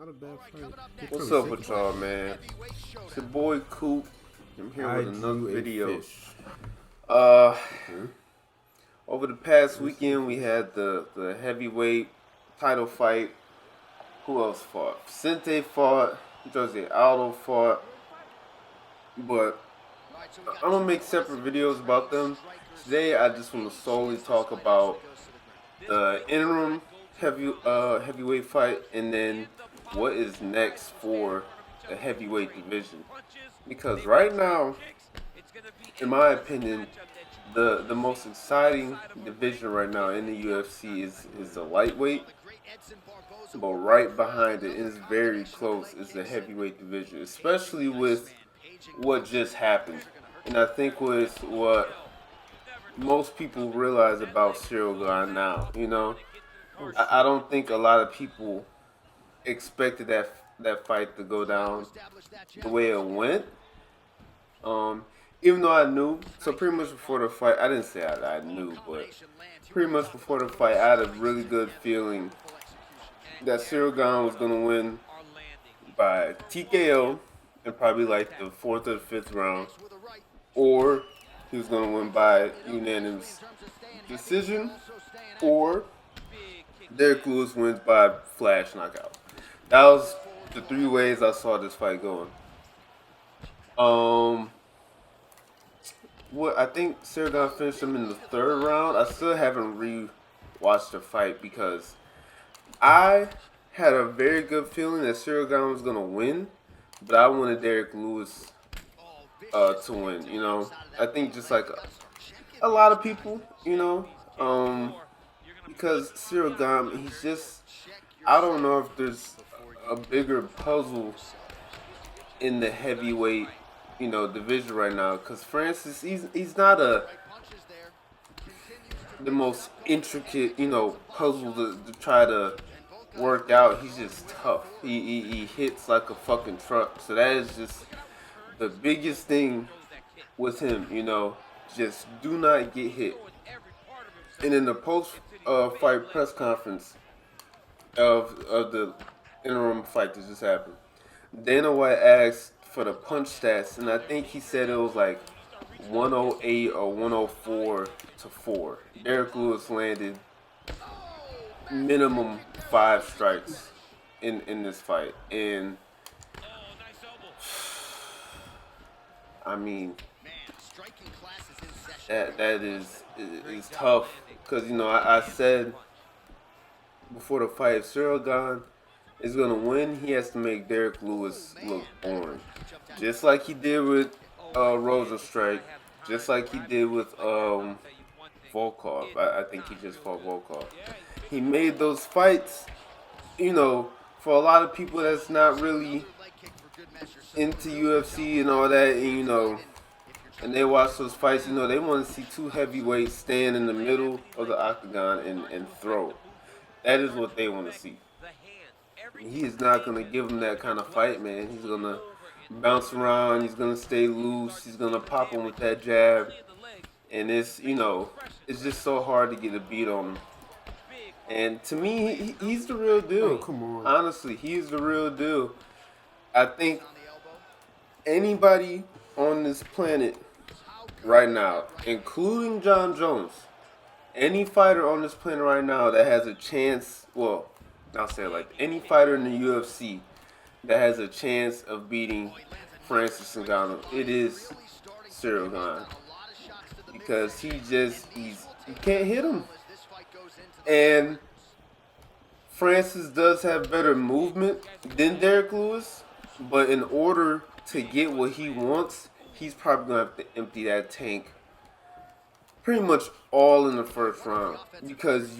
Not a bad fight. Good What's for up the with second. y'all, man? It's your boy Coop. I'm here I with another drew a video. fish. Uh, Okay. over the past I see weekend, we fish. had the heavyweight title fight. Who else fought? Vicente fought. Jose Aldo fought. But I'm gonna make separate videos about them. Today, I just want to solely talk about the interim heavyweight fight, and then what is next for the heavyweight division. Because right now, in my opinion, the most exciting division right now in the UFC is the lightweight, but right behind it is very close is the heavyweight division, especially with what just happened. And I think with what most people realize about Cyril Gane now, Oh I shit. don't think a lot of people expected that fight to go down the way it went. Um, Even though I knew, so pretty much before the fight, I didn't say I knew, but pretty much before the fight, I had a really good feeling that Cyril Gane was gonna win by TKO in probably like the fourth or the fifth round, or he was gonna win by unanimous decision, or Derrick Lewis wins by flash knockout. That was the three ways I saw this fight going. Um, what I think Cyril finished him in the third round. I still haven't re-watched the fight because I had a very good feeling that Cyril was gonna win, but I wanted Derrick Lewis to win. I think just like a lot of people, um, because Cyril he's just I don't know if there's a bigger puzzle in the heavyweight, division right now. Because Francis, he's not the most intricate, puzzle to try to work out. He's just tough. He hits like a fucking truck. So that is just the biggest thing with him. Just do not get hit. And in the post fight press conference of the interim fight that just happened, Dana White asked for the punch stats, and I think he said it was like 108 or 104 to 4. Derrick Lewis landed minimum 5 strikes in this fight, and I mean that is tough because I said before the fight, if Cyril Gane is gonna win, he has to make Derrick Lewis look orange, just like he did with Rosenstrike, just like he did with Volkov. I think he just fought Volkov. He made those fights, for a lot of people that's not really into UFC and all that, and they watch those fights, they want to see two heavyweights stand in the middle of the octagon and throw. That is what they want to see. He is not going to give him that kind of fight, man. He's going to bounce around. He's going to stay loose. He's going to pop him with that jab. And it's just so hard to get a beat on him. And to me, he's the real Oh deal. come on. Honestly, he's the real deal. I think anybody on this planet right now, including John Jones, any fighter on this planet right now that has a chance, well, I'll say it like any fighter in the UFC that has a chance of beating Francis Ngannou, it is Cyril Gane, because he can't hit him, and Francis does have better movement than Derrick Lewis, but in order to get what he wants, he's probably gonna have to empty that tank pretty much all in the first round, because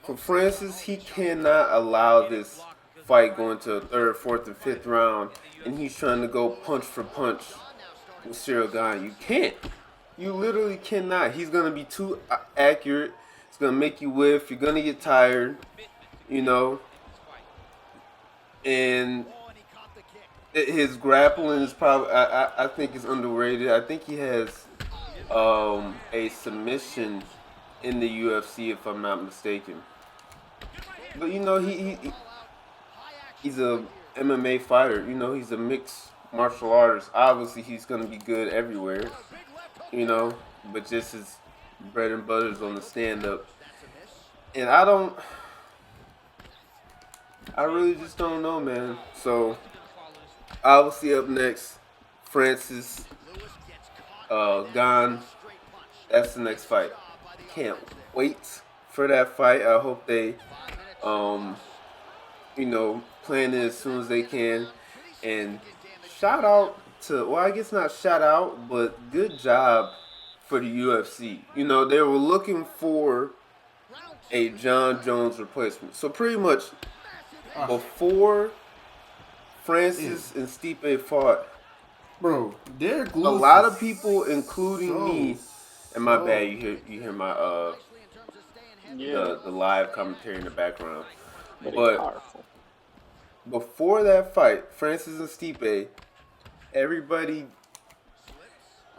for Francis, he cannot allow this fight going to a third, fourth, and fifth round, and he's trying to go punch for punch with Cyril Gane. You can't. You literally cannot. He's gonna be too accurate. It's gonna make you whiff. You're gonna get tired, you know. And his grappling is probably, I think, is underrated. I think he has a submission in the UFC, if I'm not mistaken. But he's a MMA fighter. You know, he's a mixed martial artist. Obviously, he's gonna be good everywhere. You know, but just his bread and butter is on the stand up. And I really just don't know, man. So obviously up next, Francis, GANE. That's the next fight. Can't wait for that fight. I hope they, um, plan it as soon as they can. And shout out to, well, I guess not shout out, but good job for the UFC. You know, they were looking for a John Jones replacement. So pretty much before Francis and Stipe fought, bro, Derrick a Lewis lot of people, including so, me, and my bad, you hear my Yeah, the live commentary in the background. very But powerful. before that fight, Francis and Stipe, everybody,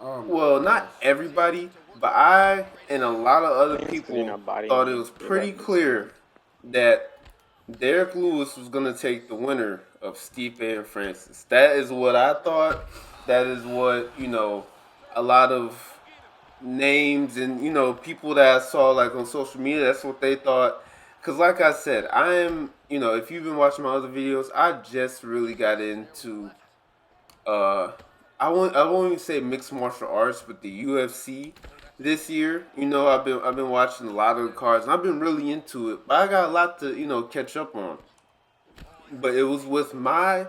well, not everybody, but I and a lot of other people thought it was pretty clear that Derrick Lewis was going to take the winner of Stipe and Francis. That is what I thought. That is what, a lot of names and, people that I saw like on social media, that's what they thought. Because like I said, I am, if you've been watching my other videos, I just really got into, I won't even say mixed martial arts, but the UFC this year. I've been watching a lot of the cards, and I've been really into it. But I got a lot to catch up on. But it was with my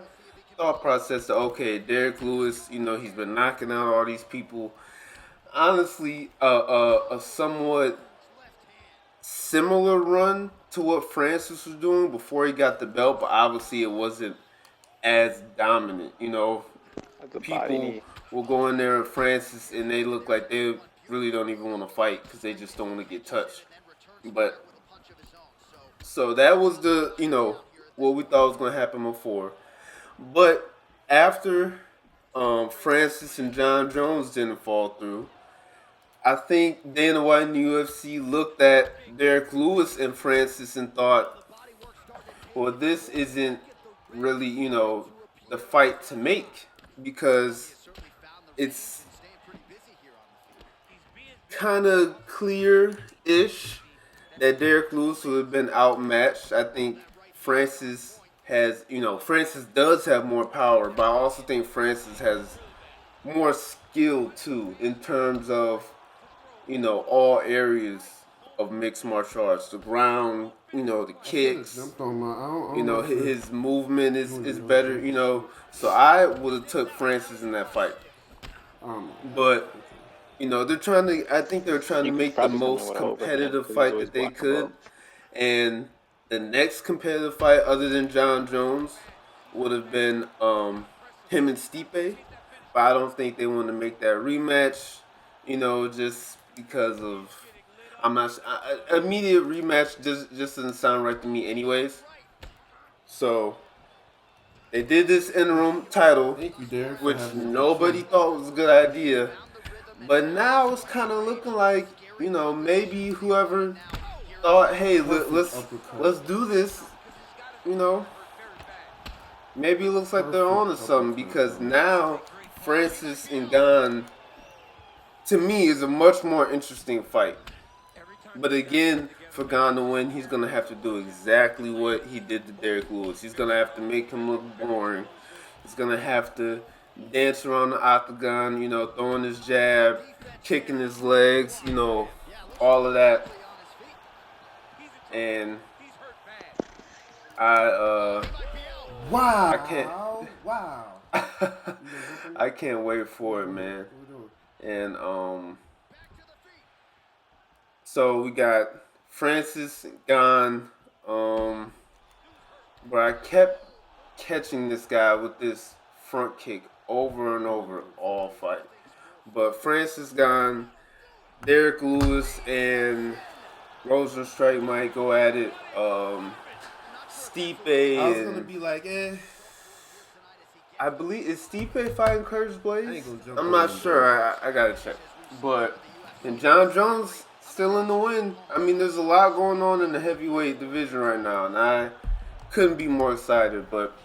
thought process that okay, Derrick Lewis, he's been knocking out all these people. Honestly, a somewhat similar run to what Francis was doing before he got the belt, but obviously it wasn't as dominant. People will go in there with Francis and they look like they really don't even want to fight because they just don't want to get touched. But so that was the what we thought was going to happen before. But after Francis and John Jones didn't fall through, I think Dana White and the UFC looked at Derrick Lewis and Francis and thought, well, this isn't really, the fight to make because it's kind of clear-ish that Derrick Lewis would have been outmatched. I think Francis has, Francis does have more power, but I also think Francis has more skill too in terms of all areas of mixed martial arts. The ground, the kicks, his movement is better, So I would have took Francis in that fight. But, I think they're trying to make the most competitive fight that they could. And the next competitive fight other than John Jones would have been him and Stipe. But I don't think they want to make that rematch, just because of I'm not immediate rematch just doesn't sound right to me anyways. So they did this interim title, which nobody thought was a good idea, but now it's kind of looking like maybe whoever thought, hey, let's do this, maybe it looks like they're on to something because now Francis and GANE, to me, is a much more interesting fight. But again, for GANE to win, he's going to have to do exactly what he did to Derrick Lewis. He's going to have to make him look boring. He's going to have to dance around the octagon, throwing his jab, kicking his legs, all of that. And I I can't wait for it, man. And so we got Francis GANE, but I kept catching this guy with this front kick over and over all fight. But Francis GANE, Derrick Lewis, and Rosenstrike might go at it. Stipe. I was gonna be like, I believe is Stipe fighting Curtis Blades? I'm not sure. I gotta check. But and John Jones still in the win. I mean, there's a lot going on in the heavyweight division right now, and I couldn't be more excited. But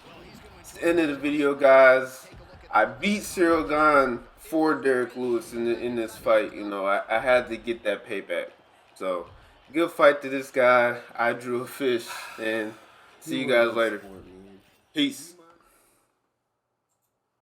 it's the end of the video, guys. I beat Cyril Gane for Derrick Lewis in this fight. You know, I had to get that payback. So, good fight to this guy. I drew a fish, and see you guys later. Peace.